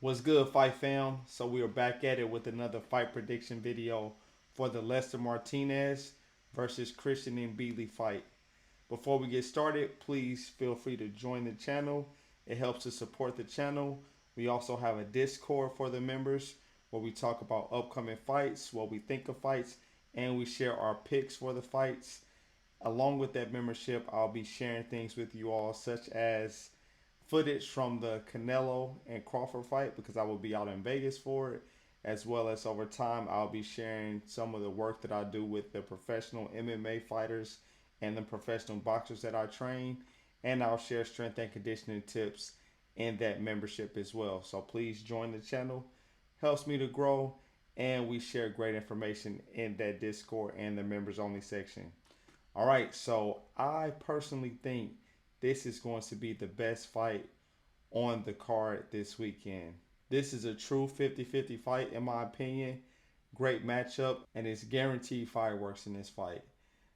What's good, Fight Fam? So we are back at it with another fight prediction video for the Lester Martinez versus Christian Mbilli fight. Before we get started, please feel free to join the channel. It helps to support the channel. We also have a Discord for the members where we talk about upcoming fights, what we think of fights, and we share our picks for the fights. Along with that membership, I'll be sharing things with you all, such as footage from the Canelo and Crawford fight because I will be out in Vegas for it, as well as over time I'll be sharing some of the work that I do with the professional MMA fighters and the professional boxers that I train, and I'll share strength and conditioning tips in that membership as well. So please join the channel, helps me to grow, and we share great information in that Discord and the members only section. All right, so I personally think this is going to be the best fight on the card this weekend. This is a true 50-50 fight, in my opinion. Great matchup, and it's guaranteed fireworks in this fight.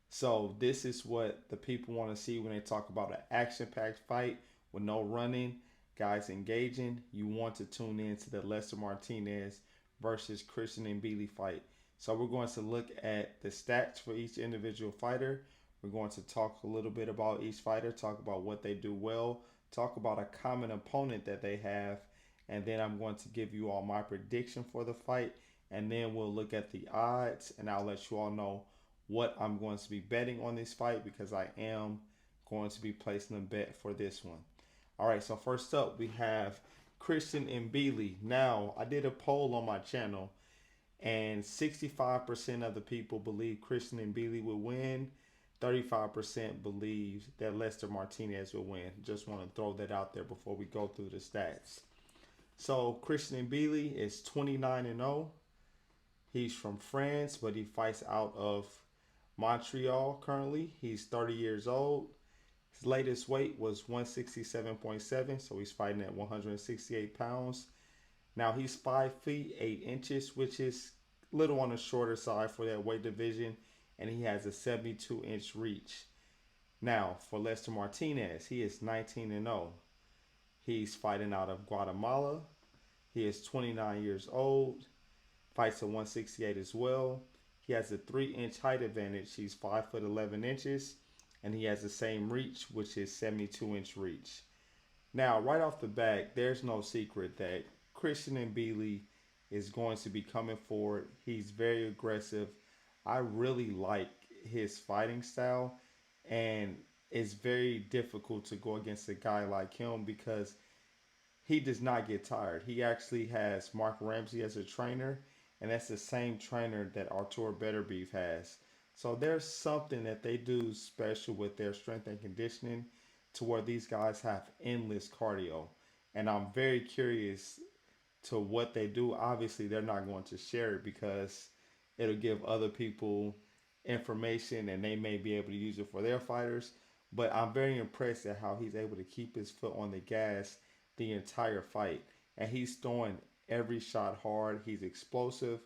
So, this is what the people want to see when they talk about an action packed fight with no running, guys engaging. You want to tune in to the Lester Martinez versus Christian Mbilli fight. So, we're going to look at the stats for each individual fighter. We're going to talk a little bit about each fighter, talk about what they do well, talk about a common opponent that they have, and then I'm going to give you all my prediction for the fight, and then we'll look at the odds, and I'll let you all know what I'm going to be betting on this fight because I am going to be placing a bet for this one. All right, so first up we have Christian Mbilli. Now, I did a poll on my channel, and 65% of the people believe Christian Mbilli will win. 35% believes that Lester Martinez will win. Just want to throw that out there before we go through the stats. So Christian Mbilli is 29-0. He's from France, but he fights out of Montreal currently. He's 30 years old. His latest weight was 167.7, so he's fighting at 168 pounds. Now he's 5 feet 8 inches, which is a little on the shorter side for that weight division, and he has a 72-inch reach. Now for Lester Martinez, he is 19-0. He's fighting out of Guatemala. He is 29 years old, fights at 168 as well. He has a 3-inch height advantage. He's 5 foot 11 inches, and he has the same reach, which is 72-inch reach. Now, right off the bat, there's no secret that Christian Mbilli is going to be coming forward. He's very aggressive. I really like his fighting style, and it's very difficult to go against a guy like him because he does not get tired. He actually has Mark Ramsey as a trainer, and that's the same trainer that Artur Beterbiev has. So there's something that they do special with their strength and conditioning to where these guys have endless cardio. And I'm very curious to what they do. Obviously, they're not going to share it because it'll give other people information and they may be able to use it for their fighters. But I'm very impressed at how he's able to keep his foot on the gas the entire fight. And he's throwing every shot hard. He's explosive.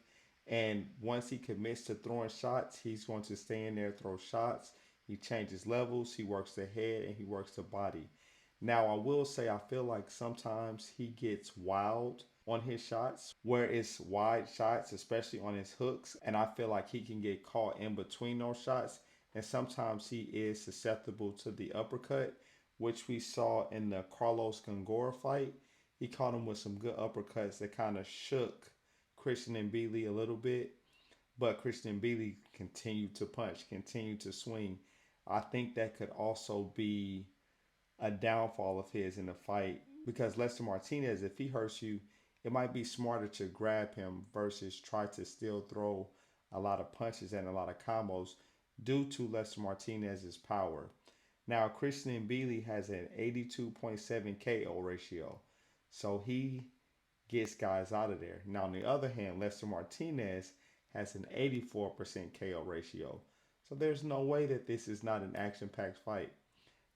And once he commits to throwing shots, he's going to stay in there, throw shots. He changes levels. He works the head and he works the body. Now, I will say, I feel like sometimes he gets wild on his shots, where it's wide shots, especially on his hooks. And I feel like he can get caught in between those shots. And sometimes he is susceptible to the uppercut, which we saw in the Carlos Gongora fight. He caught him with some good uppercuts that kind of shook Christian Mbilli a little bit. But Christian Mbilli continued to punch, continued to swing. I think that could also be a downfall of his in the fight because Lester Martinez, if he hurts you, it might be smarter to grab him versus try to still throw a lot of punches and a lot of combos due to Lester Martinez's power. Now, Christian Mbilli has an 82.7 KO ratio, so he gets guys out of there. Now, on the other hand, Lester Martinez has an 84% KO ratio. So there's no way that this is not an action-packed fight.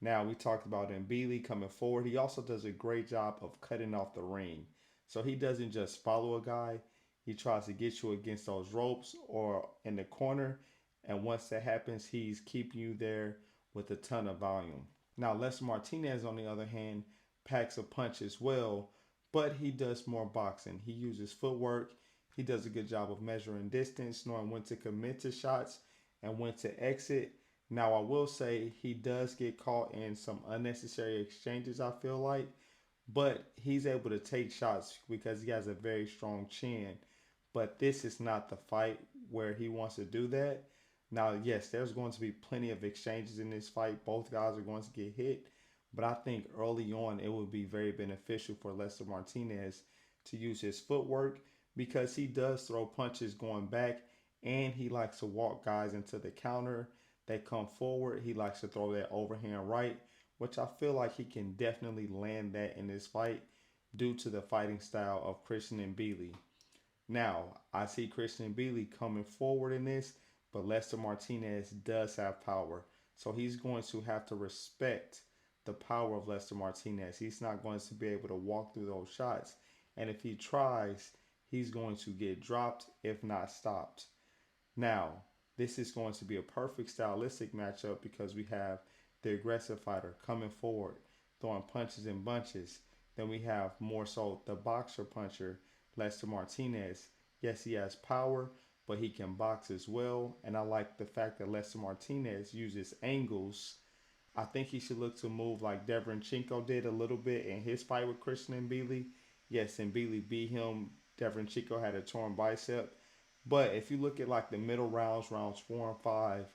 Now, we talked about Mbilli coming forward. He also does a great job of cutting off the ring. So he doesn't just follow a guy. He tries to get you against those ropes or in the corner. And once that happens, he's keeping you there with a ton of volume. Now, Lester Martinez, on the other hand, packs a punch as well, but he does more boxing. He uses footwork. He does a good job of measuring distance, knowing when to commit to shots and when to exit. Now, I will say he does get caught in some unnecessary exchanges, I feel like, but he's able to take shots because he has a very strong chin. But this is not the fight where he wants to do that. Now, yes, there's going to be plenty of exchanges in this fight. Both guys are going to get hit, but I think early on it would be very beneficial for Lester Martinez to use his footwork because he does throw punches going back and he likes to walk guys into the counter. They come forward. He likes to throw that overhand right, which I feel like he can definitely land that in this fight due to the fighting style of Christian Mbilli. Now, I see Christian Mbilli coming forward in this, but Lester Martinez does have power. So he's going to have to respect the power of Lester Martinez. He's not going to be able to walk through those shots. And if he tries, he's going to get dropped, if not stopped. Now, this is going to be a perfect stylistic matchup because we have the aggressive fighter coming forward, throwing punches in bunches. Then we have more so the boxer puncher, Lester Martinez. Yes, he has power, but he can box as well. And I like the fact that Lester Martinez uses angles. I think he should look to move like Deverenchenko did a little bit in his fight with Christian Mbilli. Yes, Mbilli beat him. Deverenchenko had a torn bicep. But if you look at like the middle rounds, rounds 4 and 5,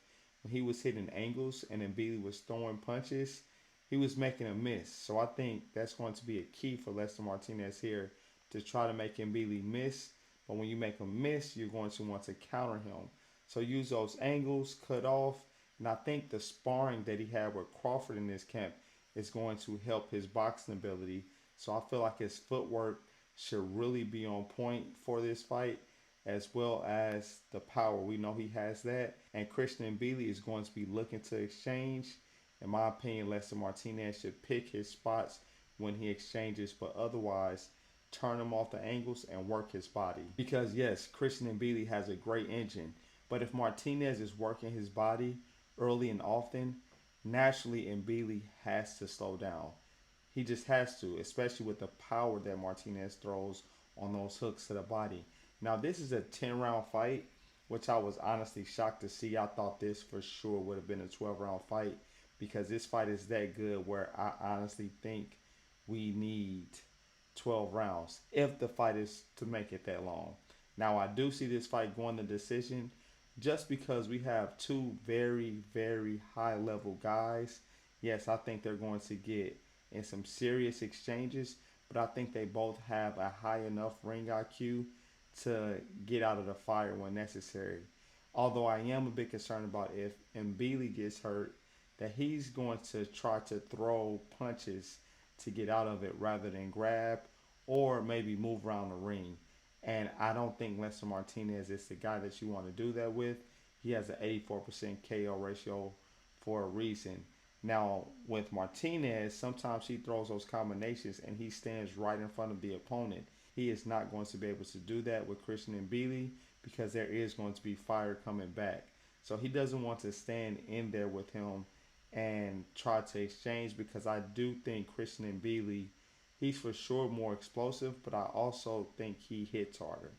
when he was hitting angles and Mbilli was throwing punches, he was making a miss. So I think that's going to be a key for Lester Martinez here to try to make Mbilli miss. But when you make him miss, you're going to want to counter him. So use those angles, cut off, and I think the sparring that he had with Crawford in this camp is going to help his boxing ability. So I feel like his footwork should really be on point for this fight, as well as the power. We know he has that. And Christian Mbilli is going to be looking to exchange. In my opinion, Lester Martinez should pick his spots when he exchanges, but otherwise, turn him off the angles and work his body. Because yes, Christian Mbilli has a great engine, but if Martinez is working his body early and often, naturally Mbilli has to slow down. He just has to, especially with the power that Martinez throws on those hooks to the body. Now, this is a 10-round fight, which I was honestly shocked to see. I thought this for sure would have been a 12-round fight because this fight is that good where I honestly think we need 12 rounds if the fight is to make it that long. Now, I do see this fight going to decision just because we have two very, very high level guys. Yes, I think they're going to get in some serious exchanges, but I think they both have a high enough ring IQ to get out of the fire when necessary. Although I am a bit concerned about if Mbilli gets hurt, that he's going to try to throw punches to get out of it rather than grab or maybe move around the ring. And I don't think Lester Martinez is the guy that you want to do that with. He has an 84% KO ratio for a reason. Now, with Martinez, sometimes he throws those combinations and he stands right in front of the opponent. He is not going to be able to do that with Christian Mbilli because there is going to be fire coming back. So he doesn't want to stand in there with him and try to exchange because I do think Christian Mbilli, he's for sure more explosive, but I also think he hits harder.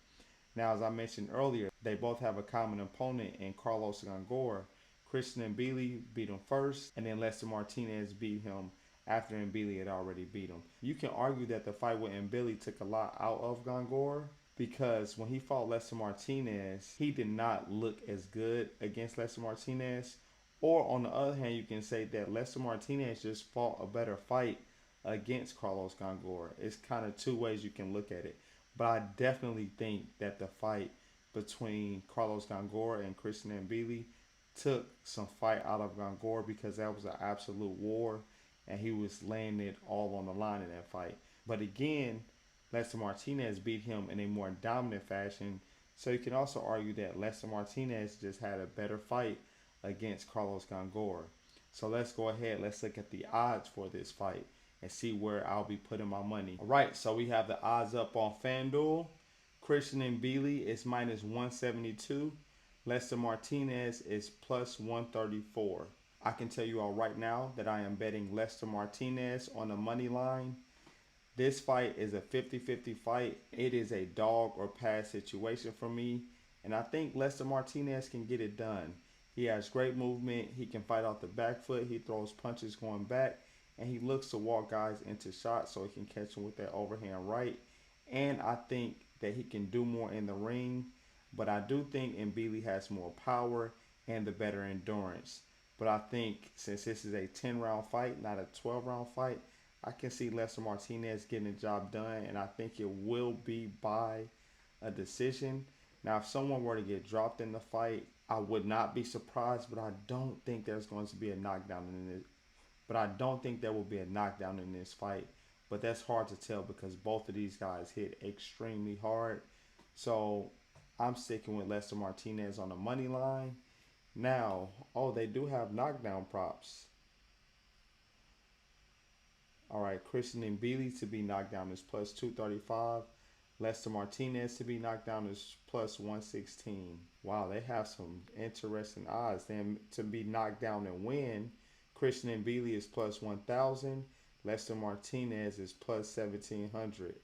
Now, as I mentioned earlier, they both have a common opponent in Carlos Gongor. Christian Mbilli beat him first, and then Lester Martinez beat him after Mbilli had already beat him. You can argue that the fight with Mbilli took a lot out of Gongor because when he fought Lester Martinez, he did not look as good against Lester Martinez. Or on the other hand, you can say that Lester Martinez just fought a better fight against Carlos Gongor. It's kind of two ways you can look at it. But I definitely think that the fight between Carlos Gongor and Christian Mbilli took some fight out of Gongor because that was an absolute war and he was laying it all on the line in that fight. But again, Lester Martinez beat him in a more dominant fashion. So you can also argue that Lester Martinez just had a better fight against Carlos Gongor. So let's go ahead. Let's look at the odds for this fight and see where I'll be putting my money. All right, so we have the odds up on FanDuel. Christian Mbilli is minus 172. Lester Martinez is plus 134. I can tell you all right now that I am betting Lester Martinez on the money line. This fight is a 50-50 fight. It is a dog or pass situation for me. And I think Lester Martinez can get it done. He has great movement. He can fight off the back foot. He throws punches going back. And he looks to walk guys into shots so he can catch them with that overhand right. And I think that he can do more in the ring. But I do think Mbilli has more power and the better endurance. But I think since this is a 10 round fight, not a 12 round fight, I can see Lester Martinez getting the job done, and I think it will be by a decision. Now, if someone were to get dropped in the fight, I would not be surprised, but I don't think there's going to be a knockdown in this. But I don't think there will be a knockdown in this fight. But that's hard to tell because both of these guys hit extremely hard. So I'm sticking with Lester Martinez on the money line. Now, oh, they do have knockdown props. All right, Christian Mbilli to be knocked down is plus 235. Lester Martinez to be knocked down is plus 116. Wow, they have some interesting odds. Then to be knocked down and win, Christian Mbilli is plus 1,000. Lester Martinez is plus 1,700.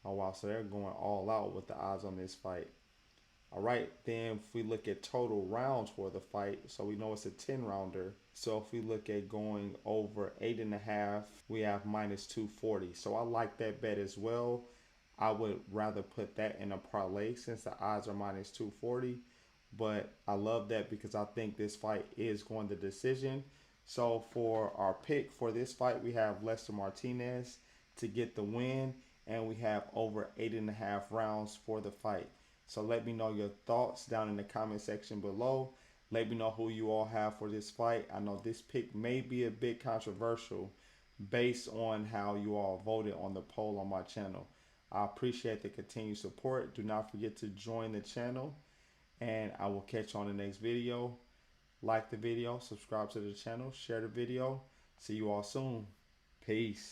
Oh wow, so they're going all out with the odds on this fight. All right, then if we look at total rounds for the fight, so we know it's a 10 rounder. So if we look at going over 8.5, we have minus 240. So I like that bet as well. I would rather put that in a parlay since the odds are minus 240. But I love that because I think this fight is going to decision. So for our pick for this fight, we have Lester Martinez to get the win, and we have over 8.5 rounds for the fight. So let me know your thoughts down in the comment section below. Let me know who you all have for this fight. I know this pick may be a bit controversial based on how you all voted on the poll on my channel. I appreciate the continued support. Do not forget to join the channel, and I will catch you on the next video. Like the video, subscribe to the channel, share the video. See you all soon. Peace.